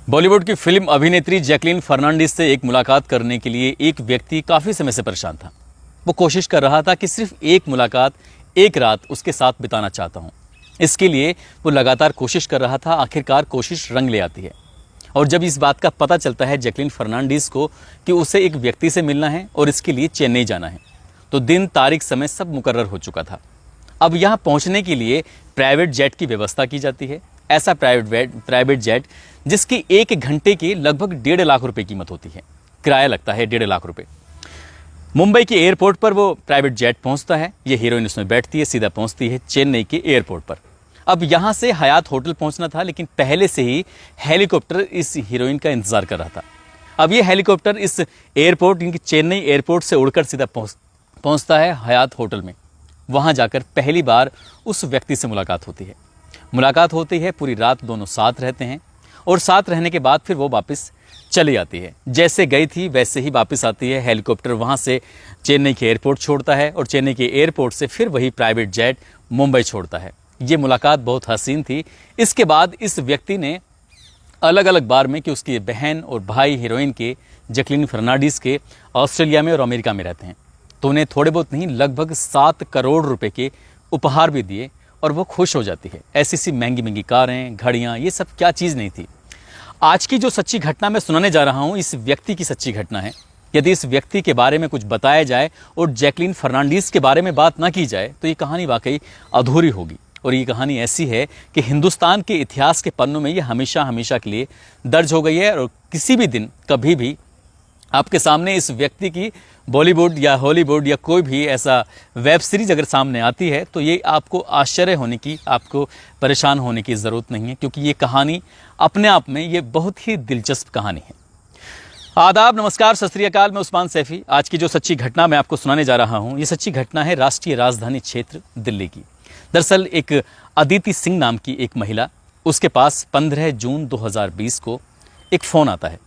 बॉलीवुड की फिल्म अभिनेत्री जैकलीन फर्नांडीज से एक मुलाकात करने के लिए एक व्यक्ति काफी समय से परेशान था। वो कोशिश कर रहा था कि सिर्फ एक मुलाकात, एक रात उसके साथ बिताना चाहता हूं। इसके लिए वो लगातार कोशिश कर रहा था। आखिरकार कोशिश रंग ले आती है और जब इस बात का पता चलता है जैकलीन फर्नांडीज को कि उसे एक व्यक्ति से मिलना है और इसके लिए चेन्नई जाना है, तो दिन, तारीख, समय सब मुकर्रर हो चुका था। अब यहाँ पहुँचने के लिए प्राइवेट जेट की व्यवस्था की जाती है। ऐसा प्राइवेट जेट जिसकी एक घंटे की लगभग 1.5 लाख रुपए कीमत होती है। किराया लगता है 1.5 लाख रुपए। मुंबई के एयरपोर्ट पर वो प्राइवेट जेट पहुंचता है। ये हीरोइन उसमें बैठती है, सीधा पहुंचती है चेन्नई के एयरपोर्ट पर। अब यहां से हयात होटल पहुंचना था, लेकिन पहले से ही हेलीकॉप्टर इस हीरोइन का इंतजार कर रहा था। अब ये हेलीकॉप्टर इस एयरपोर्ट, इनकी चेन्नई एयरपोर्ट से उड़कर सीधा पहुंचता है हयात होटल में। वहां जाकर पहली बार उस व्यक्ति से मुलाकात होती है। पूरी रात दोनों साथ रहते हैं और साथ रहने के बाद फिर वो वापस चली आती है। जैसे गई थी वैसे ही वापस आती है। हेलीकॉप्टर वहाँ से चेन्नई के एयरपोर्ट छोड़ता है और चेन्नई के एयरपोर्ट से फिर वही प्राइवेट जेट मुंबई छोड़ता है। ये मुलाकात बहुत हसीन थी। इसके बाद इस व्यक्ति ने अलग अलग बार में कि उसकी बहन और भाई हीरोइन के, जैकलीन फर्नांडीज के, ऑस्ट्रेलिया में और अमेरिका में रहते हैं, तो उन्हें थोड़े बहुत नहीं, लगभग 7 करोड़ रुपए के उपहार भी दिए और वो खुश हो जाती है। ऐसी महंगी महंगी कारें, घड़ियाँ, ये सब क्या चीज़ नहीं थी। आज की जो सच्ची घटना मैं सुनाने जा रहा हूँ, इस व्यक्ति की सच्ची घटना है। यदि इस व्यक्ति के बारे में कुछ बताया जाए और जैकलीन फर्नांडीज के बारे में बात ना की जाए तो ये कहानी वाकई अधूरी होगी। और ये कहानी ऐसी है कि हिंदुस्तान के इतिहास के पन्नों में ये हमेशा हमेशा के लिए दर्ज हो गई है। और किसी भी दिन, कभी भी आपके सामने इस व्यक्ति की बॉलीवुड या हॉलीवुड या कोई भी ऐसा वेब सीरीज अगर सामने आती है तो ये आपको आश्चर्य होने की, आपको परेशान होने की ज़रूरत नहीं है, क्योंकि ये कहानी अपने आप में ये बहुत ही दिलचस्प कहानी है। आदाब, नमस्कार, सत श्री अकाल। मैं उस्मान सैफी। आज की जो सच्ची घटना मैं आपको सुनाने जा रहा हूँ, ये सच्ची घटना है राष्ट्रीय राजधानी क्षेत्र दिल्ली की। दरअसल एक अदिति सिंह नाम की एक महिला, उसके पास 15 जून 2020 को एक फ़ोन आता है।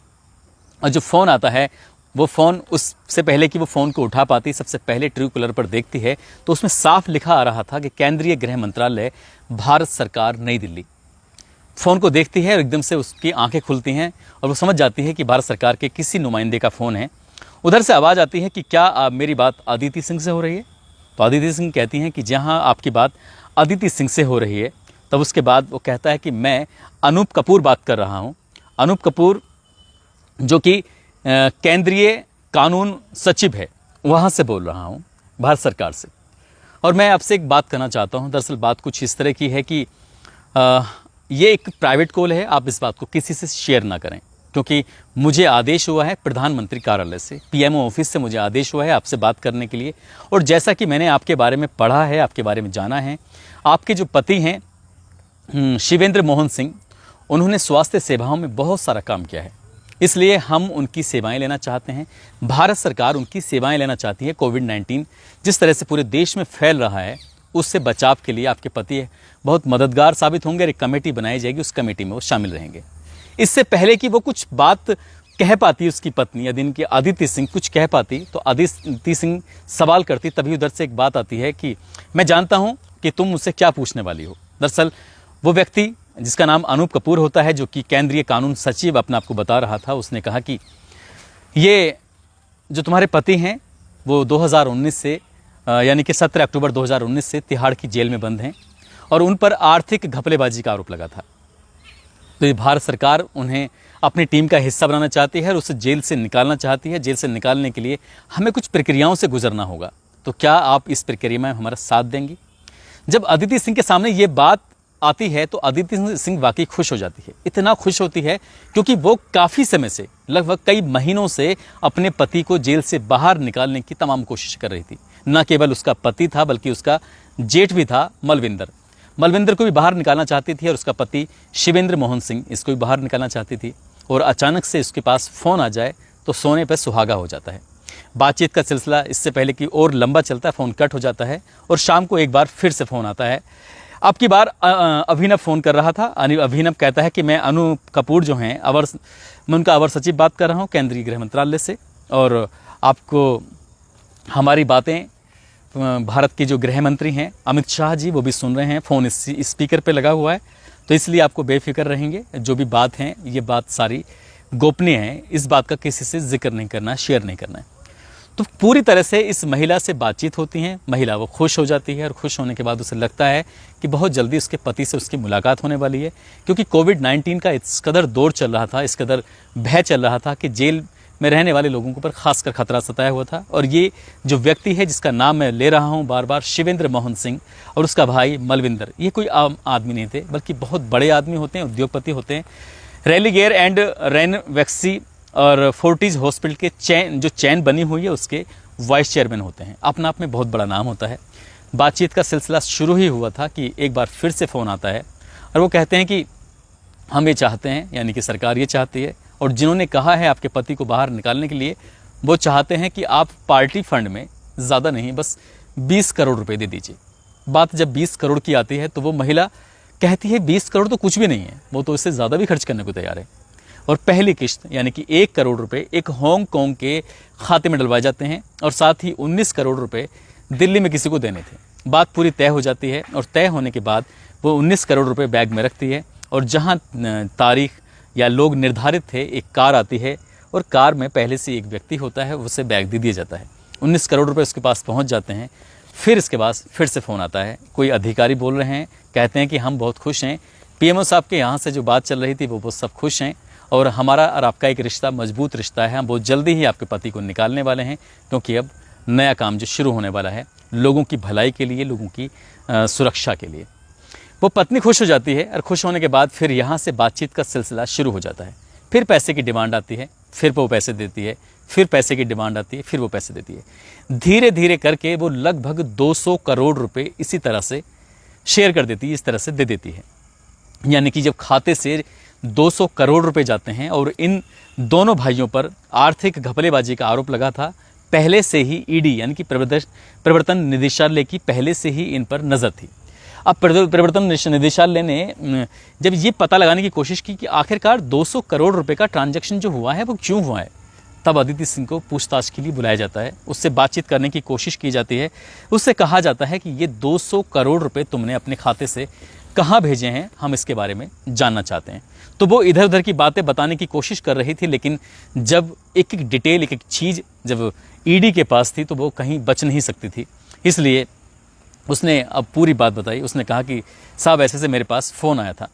और जो फ़ोन आता है, वो फ़ोन, उससे पहले कि वो फ़ोन को उठा पाती, सबसे पहले ट्रू कलर पर देखती है तो उसमें साफ लिखा आ रहा था कि केंद्रीय गृह मंत्रालय, भारत सरकार, नई दिल्ली। फ़ोन को देखती है और एकदम से उसकी आंखें खुलती हैं और वो समझ जाती है कि भारत सरकार के किसी नुमाइंदे का फ़ोन है। उधर से आवाज़ आती है कि क्या मेरी बात अदिति सिंह से हो रही है? तो अदिति सिंह कहती हैं कि जहाँ आपकी बात अदिति सिंह से हो रही है। तब उसके बाद वो कहता है कि मैं अनूप कपूर बात कर रहा हूँ। अनूप कपूर जो कि केंद्रीय कानून सचिव है, वहाँ से बोल रहा हूँ, भारत सरकार से। और मैं आपसे एक बात करना चाहता हूँ। दरअसल बात कुछ इस तरह की है कि ये एक प्राइवेट कॉल है। आप इस बात को किसी से शेयर ना करें, क्योंकि मुझे आदेश हुआ है प्रधानमंत्री कार्यालय से, पीएमओ ऑफिस से मुझे आदेश हुआ है आपसे बात करने के लिए। और जैसा कि मैंने आपके बारे में पढ़ा है, आपके बारे में जाना है, आपके जो पति हैं शिवेंद्र मोहन सिंह, उन्होंने स्वास्थ्य सेवाओं में बहुत सारा काम किया है, इसलिए हम उनकी सेवाएं लेना चाहते हैं। भारत सरकार उनकी सेवाएं लेना चाहती है। कोविड-19 जिस तरह से पूरे देश में फैल रहा है, उससे बचाव के लिए आपके पति बहुत मददगार साबित होंगे। एक कमेटी बनाई जाएगी, उस कमेटी में वो शामिल रहेंगे। इससे पहले कि वो कुछ बात कह पाती उसकी पत्नी, यदि इनकी अदिति सिंह कुछ कह पाती तो अदिति सिंह सवाल करती, तभी उधर से एक बात आती है कि मैं जानता हूँ कि तुम मुझसे क्या पूछने वाली हो। दरअसल वो व्यक्ति जिसका नाम अनूप कपूर होता है, जो कि केंद्रीय कानून सचिव अपने आपको बता रहा था, उसने कहा कि ये जो तुम्हारे पति हैं वो 2019 से यानी कि 17 अक्टूबर 2019 से तिहाड़ की जेल में बंद हैं और उन पर आर्थिक घपलेबाजी का आरोप लगा था। तो ये भारत सरकार उन्हें अपनी टीम का हिस्सा बनाना चाहती है और उसे जेल से निकालना चाहती है। जेल से निकालने के लिए हमें कुछ प्रक्रियाओं से गुजरना होगा, तो क्या आप इस प्रक्रिया में हमारा साथ देंगी? जब अदिति सिंह के सामने ये बात आती है तो अदिति सिंह वाकई खुश हो जाती है। इतना खुश होती है क्योंकि वो काफ़ी समय से, लगभग कई महीनों से अपने पति को जेल से बाहर निकालने की तमाम कोशिश कर रही थी। न केवल उसका पति था बल्कि उसका जेठ भी था, मलविंदर को भी बाहर निकालना चाहती थी और उसका पति शिवेंद्र मोहन सिंह, इसको भी बाहर निकालना चाहती थी। और अचानक से उसके पास फ़ोन आ जाए तो सोने पर सुहागा हो जाता है। बातचीत का सिलसिला इससे पहले कि और लंबा चलता है, फ़ोन कट हो जाता है और शाम को एक बार फिर से फ़ोन आता है। अब की बार अभिनव फ़ोन कर रहा था। अभिनव कहता है कि मैं अनूप कपूर जो हैं, मैं उनका अवर सचिव बात कर रहा हूँ केंद्रीय गृह मंत्रालय से, और आपको हमारी बातें भारत के जो गृह मंत्री हैं अमित शाह जी, वो भी सुन रहे हैं। फ़ोन स्पीकर पे लगा हुआ है। तो इसलिए आपको बेफिक्र रहेंगे, जो भी बात है ये बात सारी गोपनीय है, इस बात का किसी से जिक्र नहीं करना, शेयर नहीं करना है। तो पूरी तरह से इस महिला से बातचीत होती है, महिला वो खुश हो जाती है और खुश होने के बाद उसे लगता है कि बहुत जल्दी उसके पति से उसकी मुलाकात होने वाली है, क्योंकि कोविड-19 का इस कदर दौर चल रहा था, इस कदर भय चल रहा था कि जेल में रहने वाले लोगों के ऊपर खासकर खतरा सताया हुआ था। और ये जो व्यक्ति है जिसका नाम मैं ले रहा हूँ बार बार, शिवेंद्र मोहन सिंह और उसका भाई मलविंदर, ये कोई आम आदमी नहीं थे, बल्कि बहुत बड़े आदमी होते हैं, उद्योगपति होते हैं। रेलिगेयर एंड रेनवैक्सी और फोर्टिज हॉस्पिटल के चैन बनी हुई है उसके वाइस चेयरमैन होते हैं। अपना आप में बहुत बड़ा नाम होता है। बातचीत का सिलसिला शुरू ही हुआ था कि एक बार फिर से फ़ोन आता है और वो कहते हैं कि हम ये चाहते हैं, यानी कि सरकार ये चाहती है और जिन्होंने कहा है आपके पति को बाहर निकालने के लिए, वो चाहते हैं कि आप पार्टी फंड में ज़्यादा नहीं, बस 20 करोड़ रुपए दे दीजिए। बात जब 20 करोड़ की आती है तो वो महिला कहती है 20 करोड़ तो कुछ भी नहीं है, वो तो इससे ज़्यादा भी खर्च करने को तैयार है। और पहली किश्त यानी कि 1 करोड़ रुपए एक हांगकांग के खाते में डलवाए जाते हैं और साथ ही 19 करोड़ रुपए दिल्ली में किसी को देने थे। बात पूरी तय हो जाती है और तय होने के बाद वो 19 करोड़ रुपए बैग में रखती है और जहां तारीख या लोग निर्धारित थे, एक कार आती है और कार में पहले से एक व्यक्ति होता है, उसे बैग दे दिया जाता है। 19 करोड़ रुपए उसके पास पहुंच जाते हैं। फिर इसके बाद फिर से फ़ोन आता है, कोई अधिकारी बोल रहे हैं, कहते हैं कि हम बहुत खुश हैं, पीएमओ साहब के यहाँ से जो बात चल रही थी वो सब खुश हैं और हमारा और आपका एक रिश्ता मजबूत रिश्ता है, हम बहुत जल्दी ही आपके पति को निकालने वाले हैं, क्योंकि अब नया काम जो शुरू होने वाला है लोगों की भलाई के लिए, लोगों की सुरक्षा के लिए। वो पत्नी खुश हो जाती है और खुश होने के बाद फिर यहाँ से बातचीत का सिलसिला शुरू हो जाता है। फिर पैसे की डिमांड आती है, फिर वो पैसे देती है, फिर पैसे की डिमांड आती है, फिर वो पैसे देती है। धीरे धीरे करके वो लगभग 200 करोड़ रुपए इसी तरह से शेयर कर देती है, इस तरह से दे देती है। यानी कि जब खाते से 200 करोड़ रुपए जाते हैं और इन दोनों भाइयों पर आर्थिक घपलेबाजी का आरोप लगा था, पहले से ही ईडी यानी कि प्रवर्तन निदेशालय की पहले से ही इन पर नज़र थी। अब प्रवर्तन निदेशालय ने जब ये पता लगाने की कोशिश की कि आखिरकार 200 करोड़ रुपए का ट्रांजैक्शन जो हुआ है वो क्यों हुआ है, तब अदिति सिंह को पूछताछ के लिए बुलाया जाता है, उससे बातचीत करने की कोशिश की जाती है। उससे कहा जाता है कि ये 200 करोड़ रुपए तुमने अपने खाते से कहाँ भेजे हैं, हम इसके बारे में जानना चाहते हैं। तो वो इधर उधर की बातें बताने की कोशिश कर रही थी, लेकिन जब एक एक डिटेल, एक एक चीज़ जब ईडी के पास थी तो वो कहीं बच नहीं सकती थी। इसलिए उसने अब पूरी बात बताई। उसने कहा कि साहब ऐसे से मेरे पास फ़ोन आया था।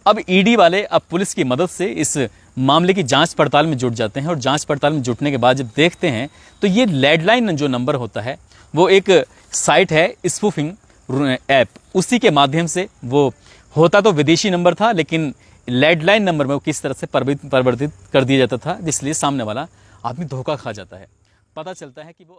अब ईडी वाले अब पुलिस की मदद से इस मामले की जांच पड़ताल में जुट जाते हैं और जांच पड़ताल में जुटने के बाद जब देखते हैं तो ये लैंडलाइन जो नंबर होता है वो एक साइट है स्पूफिंग ऐप, उसी के माध्यम से वो होता तो विदेशी नंबर था, लेकिन लैंडलाइन नंबर में वो किस तरह से परिवर्तित कर दिया जाता था, जिसलिए सामने वाला आदमी धोखा खा जाता है। पता चलता है कि वो